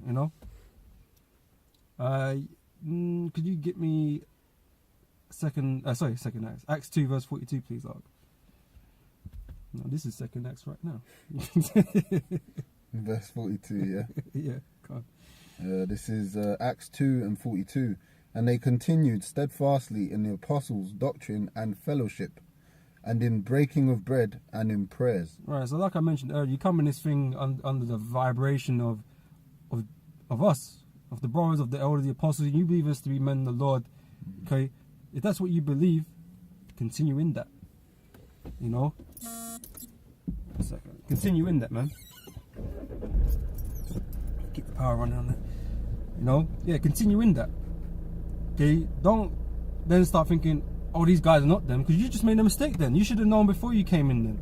you know. Could you get me second Acts. Acts 2 verse 42, please, Ark. No, this is second Acts right now. Verse 42, yeah? Yeah, come on. This is Acts 2 and 42. And they continued steadfastly in the apostles' doctrine and fellowship, and in breaking of bread and in prayers. Right, so like I mentioned earlier, you come in this thing under the vibration of us, of the brothers, of the elders, the apostles, and you believe us to be men of the Lord. Okay, if that's what you believe, continue in that. You know? A second. Continue in that, man. Keep the power running on it. You know? Yeah, continue in that. Okay, don't then start thinking, oh, these guys are not them, because you just made a mistake then. You should have known before you came in then.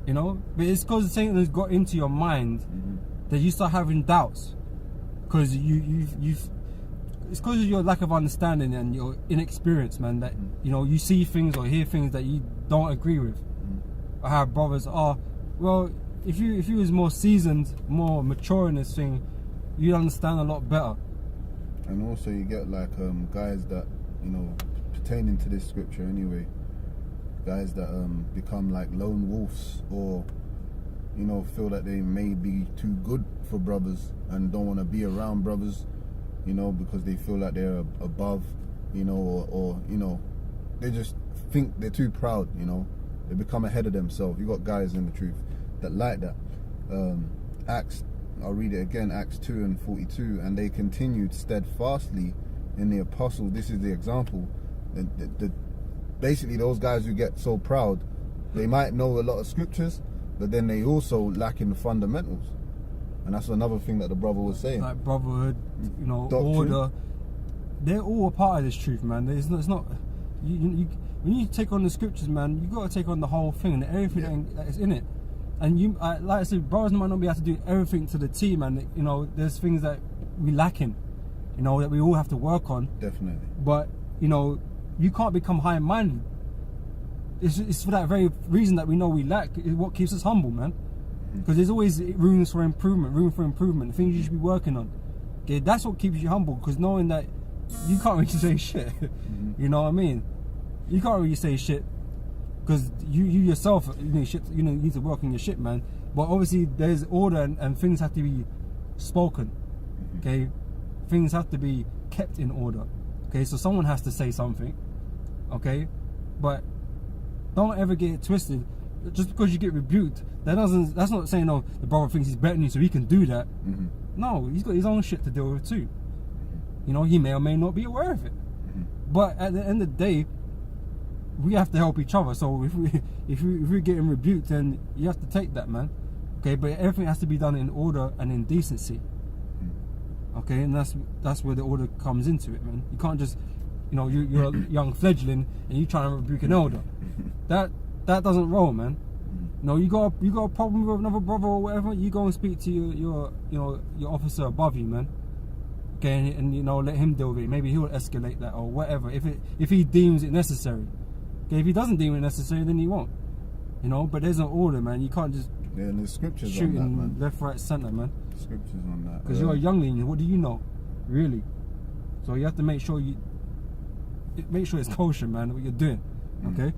You know? But it's because Satan has got into your mind that you start having doubts. Because it's because of your lack of understanding and your inexperience, man, that, you know, you see things or hear things that you don't agree with. Or how brothers are. Well, if you was more seasoned, more mature in this thing, you'd understand a lot better. And also you get like guys that, you know, pertaining to this scripture anyway, guys that become like lone wolves, or, you know, feel that they may be too good for brothers and don't want to be around brothers, you know, because they feel like they're above, you know, or you know, they just think they're too proud, you know, they become ahead of themselves. You got guys in the truth that like that. I'll read it again, Acts 2 and 42. And they continued steadfastly in the apostles. This is the example. Basically, those guys who get so proud, they might know a lot of scriptures, but then they also lack in the fundamentals. And that's another thing that the brother was saying. Like brotherhood, you know, doctrine. Order. They're all a part of this truth, man. It's not when you take on the scriptures, man, you got to take on the whole thing and everything that is in it. And you, like I said, brothers might not be able to do everything to the T, man. You know, there's things that we lack in, you know, that we all have to work on. Definitely. But, you know, you can't become high-minded. It's for that very reason that we know we lack. It's what keeps us humble, man. Because there's always room for improvement, things you should be working on. Okay, that's what keeps you humble, because knowing that you can't really say shit. You know what I mean? You can't really say shit, because you yourself, you need to work on your shit, man. But obviously there's order and things have to be spoken. Okay, things have to be kept in order. Okay, so someone has to say something. Okay, but don't ever get it twisted. Just because you get rebuked, that's not saying, oh, the brother thinks he's better than you, so he can do that. No, he's got his own shit to deal with too. You know, he may or may not be aware of it. But at the end of the day, we have to help each other. So if we're getting rebuked, then you have to take that, man. Okay, but everything has to be done in order and in decency. Okay, and that's where the order comes into it, man. You can't just, you know, you're a young fledgling and you trying to rebuke an elder. That doesn't roll, man. No, you got a problem with another brother or whatever, you go and speak to your officer above you, man. Okay, and you know, let him deal with it. Maybe he'll escalate that or whatever if he deems it necessary. Okay, if he doesn't deem it necessary, then he won't. You know, but there's an order, man. You can't just and the scriptures shooting on that, man. Left, right, centre, man. Scriptures on that. Because you're a youngling. What do you know, really? So you have to make sure it's kosher, man. What you're doing, okay?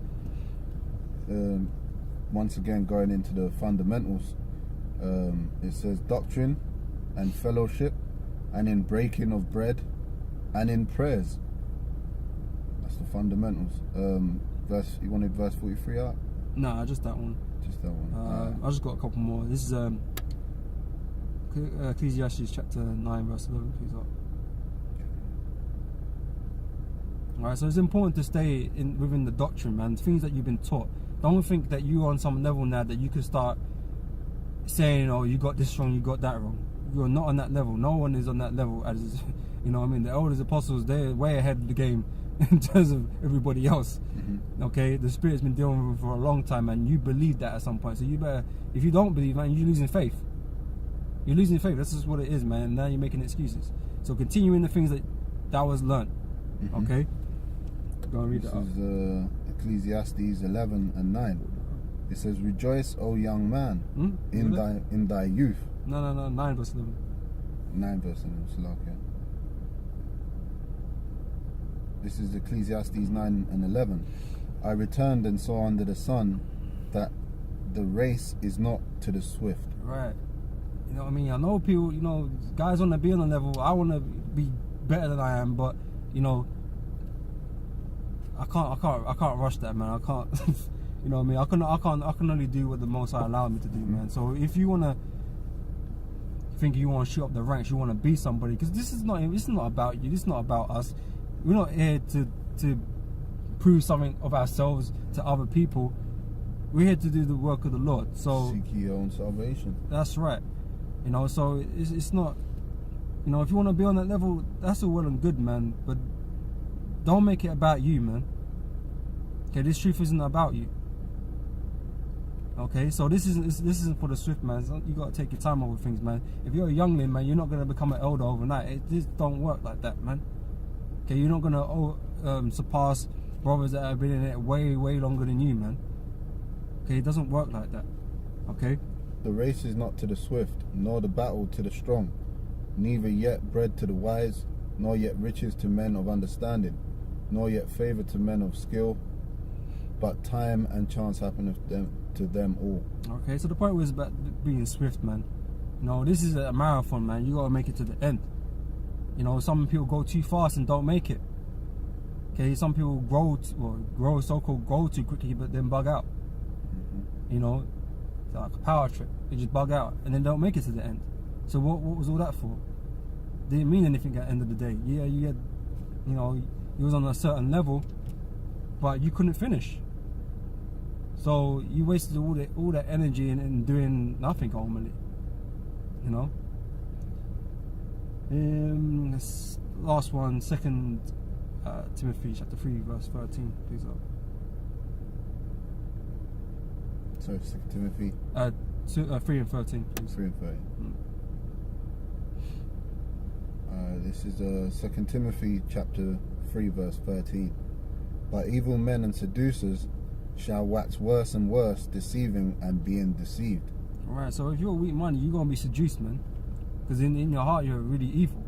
Once again, going into the fundamentals, it says doctrine and fellowship, and in breaking of bread, and in prayers. That's the fundamentals. You wanted verse 43 out? Nah, just that one. Just that one. I just got a couple more. This is Ecclesiastes chapter 9, verse 11. Please up. Alright, so it's important to stay within the doctrine, man. Things that you've been taught. Don't think that you're on some level now that you can start saying, oh, you got this wrong, you got that wrong. You're not on that level. No one is on that level. As you know what I mean? The elders, apostles, they're way ahead of the game in terms of everybody else. Okay? The Spirit's been dealing with them for a long time, and you believe that at some point. So you better, if you don't believe, man, you're losing faith. You're losing faith. That's just what it is, man. And now you're making excuses. So continue in the things that was learned. Okay? Go and read it up. This is Ecclesiastes 11 and 9. It says, rejoice, O young man, in thy youth, No, 9 verse 11. 9 verse 11, Salakia. This is Ecclesiastes 9 and 11. I returned and saw under the sun that the race is not to the swift. Right. You know what I mean? I know people, you know, guys want to be on a level. I want to be better than I am, but you know, I can't rush that, man. I can't. You know what I mean? I can only do what the Most High allowed me to do, man. So if you wanna think you want to shoot up the ranks, you want to be somebody, because this is not about you. This is not about us. We're not here to prove something of ourselves to other people. We're here to do the work of the Lord. So seek your own salvation. That's right. You know, so it's not, you know, if you want to be on that level, that's all well and good, man. But don't make it about you, man. Okay, this truth isn't about you. Okay, so this isn't for the swift, man. You got to take your time over things, man. If you're a youngling, man, you're not going to become an elder overnight. It just don't work like that, man. Okay, you're not going to surpass brothers that have been in it way longer than you, man. Okay, it doesn't work like that. Okay? The race is not to the swift, nor the battle to the strong, neither yet bread to the wise, nor yet riches to men of understanding, nor yet favour to men of skill, but time and chance happen to them all. Okay, so the point was about being swift, man. You know, this is a marathon, man. You got to make it to the end. You know, some people go too fast and don't make it. Okay, some people so-called grow too quickly, but then bug out. You know, it's like a power trip. They just bug out and then don't make it to the end. So what was all that for? Didn't mean anything at the end of the day. Yeah, you know, you was on a certain level, but you couldn't finish. So you wasted all that energy in doing nothing ultimately. You know. This last one, 2 Timothy chapter 3 verse 13, please up. So 2 Timothy 3 and 13, please. 3 and 13. This is 2 Timothy chapter 3 verse 13. But evil men and seducers shall wax worse and worse, deceiving and being deceived. Alright, so if you're weak money, you're gonna be seduced, man. Because in your heart you're really evil.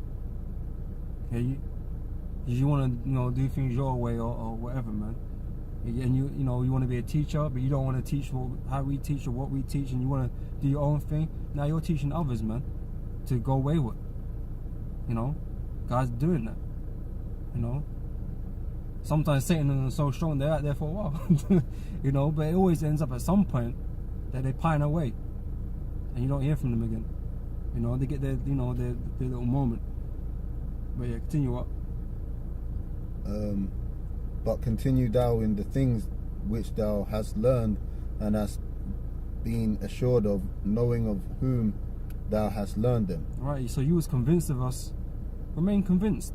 Okay, you want to, you know, do things your way or whatever, man. And you know, you want to be a teacher, but you don't want to teach how we teach or what we teach, and you want to do your own thing. Now you're teaching others, man, to go wayward. You know, God's doing that. You know, sometimes Satan is so strong they're out there for a while. You know, but it always ends up at some point that they pine away, and you don't hear from them again. You know, they get their little moment. But yeah, continue up. But continue thou in the things which thou hast learned and hast been assured of, knowing of whom thou hast learned them. Right, so you was convinced of us. Remain convinced.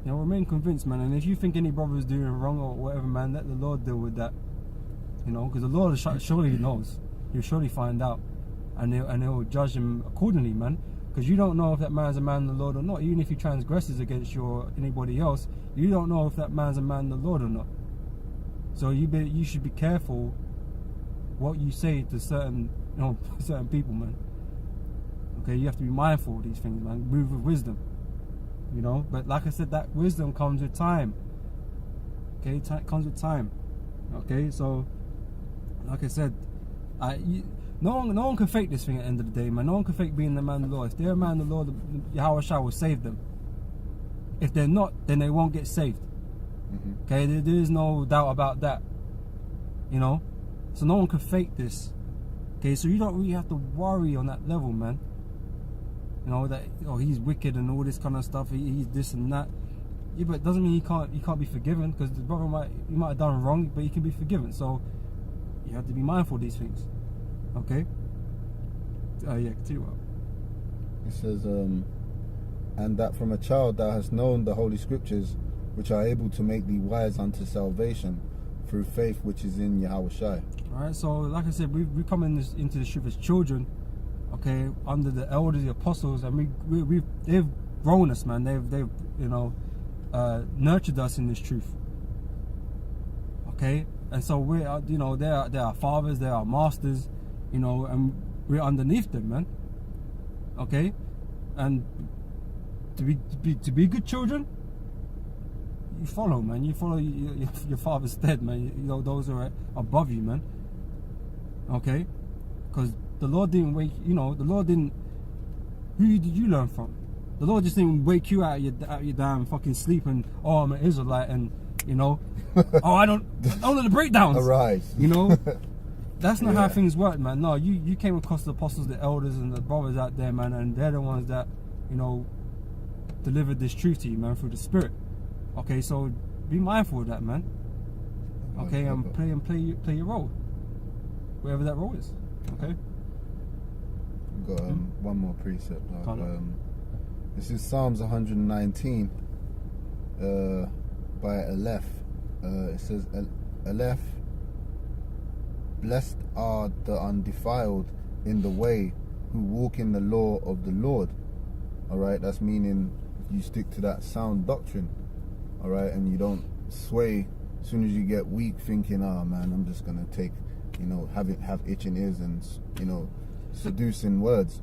You know, remain convinced, man. And if you think any brother is doing wrong or whatever, man, let the Lord deal with that. You know, because the Lord surely knows. He'll surely find out. And he'll judge him accordingly, man. Because you don't know if that man's a man of the Lord or not. Even if he transgresses against you or anybody else, you don't know if that man's a man of the Lord or not. So you should be careful what you say to certain people, man. Okay, you have to be mindful of these things, man. Move with wisdom. You know, but like I said, that wisdom comes with time. Okay, comes with time. Okay, so like I said, no one can fake this thing at the end of the day, man. No one can fake being the man of the Lord. If they're a man of the Lord, Yahweh Shai will save them. If they're not, then they won't get saved. Okay, there is no doubt about that. You know, so no one can fake this. Okay, so you don't really have to worry on that level, man. You know that he's wicked and all this kind of stuff. He's this and that. Yeah, but it doesn't mean he can't be forgiven, because the brother might have done wrong, but he can be forgiven. So you have to be mindful of these things. Okay. Yeah, continue on. It says, and that from a child thou hast known the holy scriptures, which are able to make thee wise unto salvation through faith which is in Yahweh Shai. Alright, so like I said, we come into this truth as children, okay, under the elders, the apostles, and they've grown us, man. They've nurtured us in this truth. Okay, and so we're they're our fathers, they're our masters, you know, and we're underneath them, man. Okay, and to be good children, you follow, man. You follow your father's stead, man. You know, those who are above you, man. Okay, because the Lord didn't wake. You know, the Lord didn't. Who did you learn from? The Lord just didn't wake you out of your damn fucking sleep and, oh, I'm an Israelite, and you know, oh, I don't know the breakdowns. Arise. You know, that's not how things work, man. No, you came across the apostles, the elders, and the brothers out there, man, and they're the ones that, you know, delivered this truth to you, man, through the Spirit. Okay, so be mindful of that, man. Okay, and play your role, wherever that role is. Okay. We've got one more precept. This is Psalms 119 by Aleph. It says, Aleph, blessed are the undefiled in the way who walk in the law of the Lord. Alright, that's meaning you stick to that sound doctrine. Alright, and you don't sway as soon as you get weak thinking, oh man, I'm just going to take, you know, have itching ears and, you know, seducing words.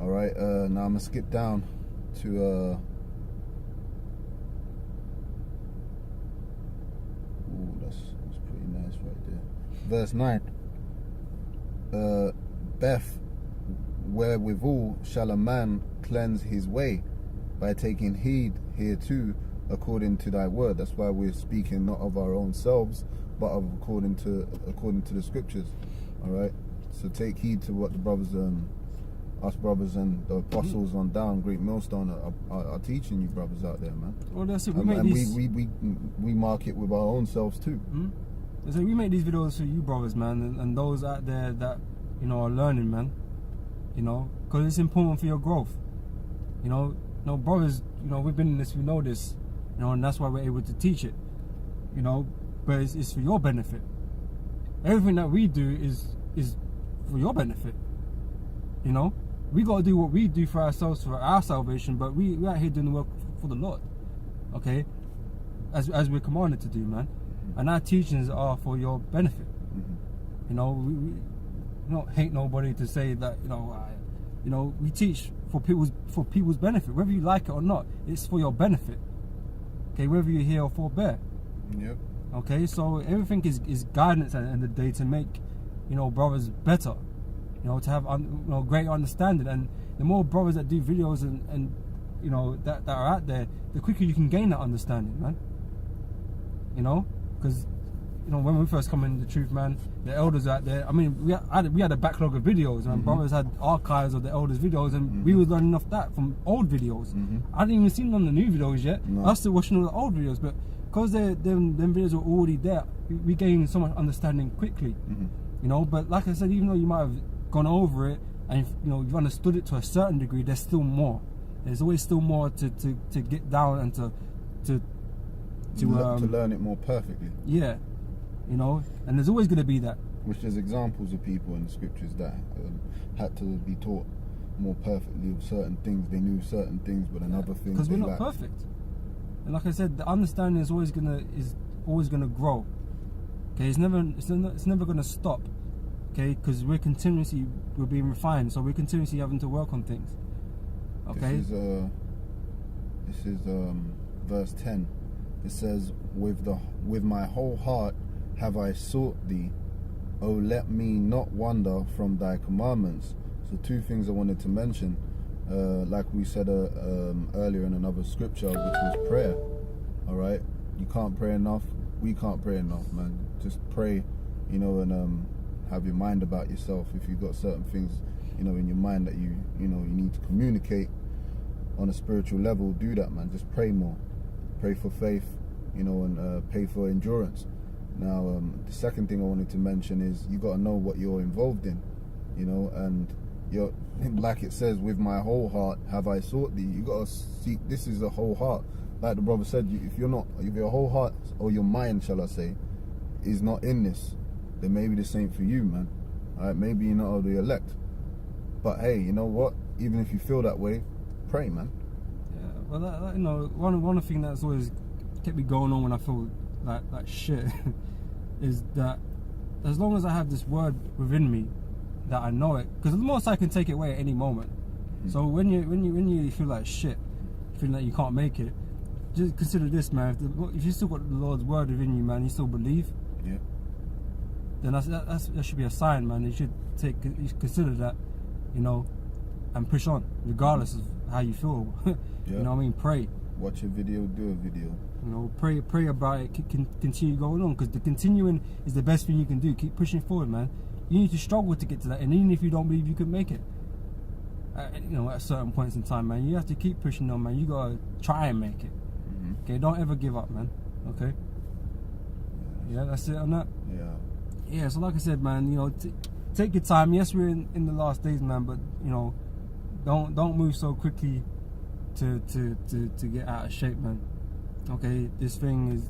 Alright, now I'm going to skip down to ooh, that's pretty nice right there. Verse 9. Beth, wherewithal shall a man cleanse his way? By taking heed hereto according to thy word. That's why we're speaking not of our own selves, but of according to the scriptures. Alright? So take heed to what the brothers, us brothers and the apostles on down, GreatMillStone are teaching you brothers out there, man. Well, that's it. We mark it with our own selves too. So we make these videos for you brothers, man, and those out there that, you know, are learning, man. You know, because it's important for your growth. You know, brothers, you know, we've been in this, we know this, you know, and that's why we're able to teach it. You know, but it's for your benefit. Everything that we do is for your benefit. You know, we got to do what we do for ourselves, for our salvation, but we're out here doing the work for the Lord. Okay, as we're commanded to do, man. And our teachings are for your benefit. You know, we don't hate nobody to say that, you know, we teach for people's benefit, whether you like it or not. It's for your benefit. Okay, whether you're here or forbear. Yep. Okay, so everything is guidance at the end of the day to make, you know, brothers better. You know, to have great understanding. And the more brothers that do videos and you know that are out there, the quicker you can gain that understanding, man. You know, because, you know, when we first come into the truth, man, the elders out there, I mean, we had a backlog of videos, and brothers had archives of the elders' videos, and we were learning off that from old videos. I didn't even see none of the new videos yet. I was still watching all the old videos, but because them videos were already there, we gained so much understanding quickly. You know, but like I said, even though you might have gone over it and, you know, you've understood it to a certain degree, there's still more. There's always still more to get down and to learn it more perfectly. Yeah, you know, and there's always going to be that. Which there's examples of people in the scriptures that had to be taught more perfectly of certain things. They knew certain things, but another thing because we're not perfect. And like I said, the understanding is always gonna grow. Okay, it's never gonna stop. Okay, because we're being refined, so we're continuously having to work on things. Okay. This is verse 10. It says, with my whole heart have I sought thee, O let me not wander from thy commandments. So two things I wanted to mention, like we said earlier in another scripture, which was prayer. All right, you can't pray enough. We can't pray enough, man. Just pray, you know, and have your mind about yourself. If you've got certain things, you know, in your mind that you need to communicate on a spiritual level, do that, man. Just pray more. Pray for faith, you know, and pray for endurance. Now, the second thing I wanted to mention is you got to know what you're involved in, you know, and you're, like it says, with my whole heart have I sought thee. You got to seek. This is a whole heart. Like the brother said, if your whole heart or your mind, shall I say, is not in this, then maybe this ain't for you, man. All right, maybe you're not of the elect. But hey, you know what? Even if you feel that way, pray, man. Yeah, well, that, you know, one of the things that's always kept me going on when I feel like shit is that as long as I have this word within me, that I know it, because the Most High can take it away at any moment. So when you feel like shit, feeling like you can't make it, just consider this, man. If you still got the Lord's word within you, man, you still believe. Yeah. Then that should be a sign, man. You should consider that, you know, and push on, regardless of how you feel. Yeah. You know what I mean? Pray. Watch a video, do a video. You know, pray about it. Continue going on, because the continuing is the best thing you can do. Keep pushing forward, man. You need to struggle to get to that, and even if you don't believe you can make it, you know, at certain points in time, man, you have to keep pushing on, man. You gotta try and make it. Okay, don't ever give up, man. Okay. Yeah, that's it on that. Yeah. So like I said, man, you know, take your time. Yes, we're in the last days, man, but you know, don't move so quickly to get out of shape, man. Okay, this thing is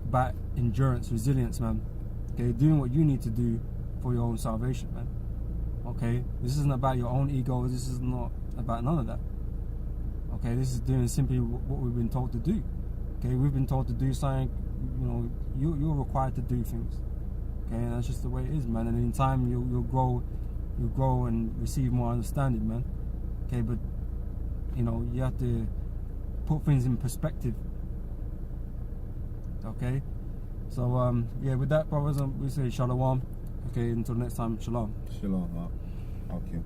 about endurance, resilience, man. Okay, doing what you need to do for your own salvation, man. Okay, this isn't about your own ego. This is not about none of that. Okay, this is doing simply what we've been told to do. Okay, we've been told to do something. You know, you're required to do things. Okay, and that's just the way it is, man. And in time, you'll grow and receive more understanding, man. Okay, but you know, you have to put things in perspective. Okay, so yeah, with that, brothers, we say shalom. Okay, until next time, shalom. Shalom. Okay.